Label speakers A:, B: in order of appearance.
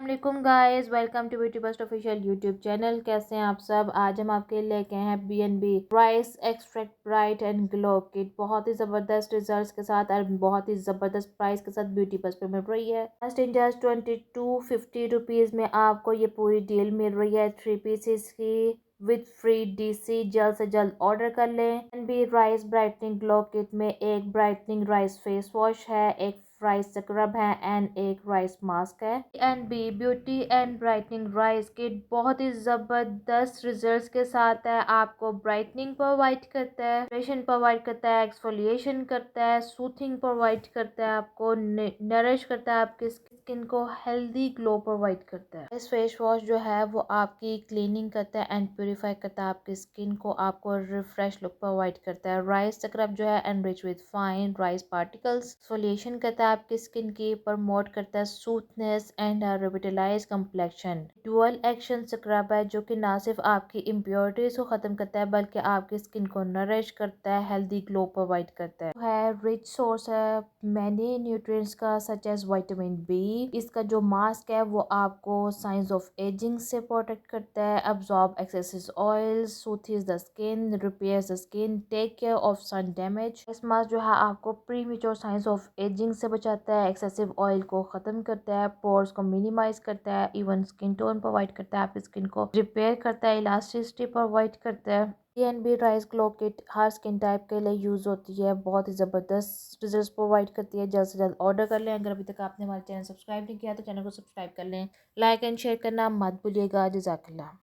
A: वालेकुम guys, welcome to beauty bust official YouTube channel. कैसे हैं आप सब। आज हम आपके लिए लेके हैं BNB rice extract bright and glow kit. बहुत ही ज़बरदस्त रिजल्ट्स के साथ और बहुत ही ज़बरदस्त प्राइस के साथ ब्यूटी बस्ट पे मिल रही है। जस्ट इन जस्ट 2250 रुपीज़ में आपको ये पूरी डील मिल रही है 3 पीसेस की विद फ्री DC। जल्द से जल्द ऑर्डर कर लें। BNB rice brightening glow kit में एक ब्राइटनिंग राइस फेस वॉश है, एक राइस स्क्रब है एंड एक राइस मास्क है। BNB beauty and brightening rice kit बहुत ही जबरदस्त रिजल्ट्स के साथ है। आपको ब्राइटनिंग प्रोवाइड करता है, हाइड्रेशन प्रोवाइड करता है, एक्सफोलिएशन करता है, सूथिंग प्रोवाइड करता है, आपको नरिश करता है, आपकी स्किन को हेल्दी ग्लो प्रोवाइड करता है। इस फेस वॉश जो है वो आपकी क्लीनिंग करता है एंड प्योरीफाई करता है आपकी स्किन को, आपको रिफ्रेश लुक प्रोवाइड करता है। राइस स्क्रब जो है enrich with fine rice particles, exfoliation करता है आपकी स्किन की, प्रमोट करता है soothness and revitalize complexion. Dual action scrub है जो कि ना सिर्फ आपकी इम्प्योरिटीज को खत्म करता है बल्कि आपकी स्किन को नरिश करता है, हेल्दी ग्लो प्रोवाइड करता है। रिच सोर्स है मैनी न्यूट्रिएंट्स का सच एज विटामिन B। इसका जो मास्क है वो आपको साइंस ऑफ एजिंग से प्रोटेक्ट करता है, absorb excessive oil, soothes the skin, repairs the skin, take care of sun damage. इस मास्क जो है आपको प्रीमेच्योर साइंस ऑफ एजिंग से बचाता है, एक्सेसिव ऑयल को खत्म करता है, पोर्स को मिनिमाइज करता है, इवन स्किन टोन प्रोवाइड करता है, आपकी स्किन को रिपेयर करता है, इलास्टिसिटी प्रोवाइड करता है। BNB राइस ग्लो किट हर स्किन टाइप के लिए यूज़ होती है, बहुत ही ज़बरदस्त रिजल्ट्स प्रोवाइड करती है। जल्द से जल्द ऑर्डर कर लें। अगर अभी तक आपने हमारे चैनल सब्सक्राइब नहीं किया तो चैनल को सब्सक्राइब कर लें। लाइक एंड शेयर करना मत भूलिएगा। जज़ाकल्लाह।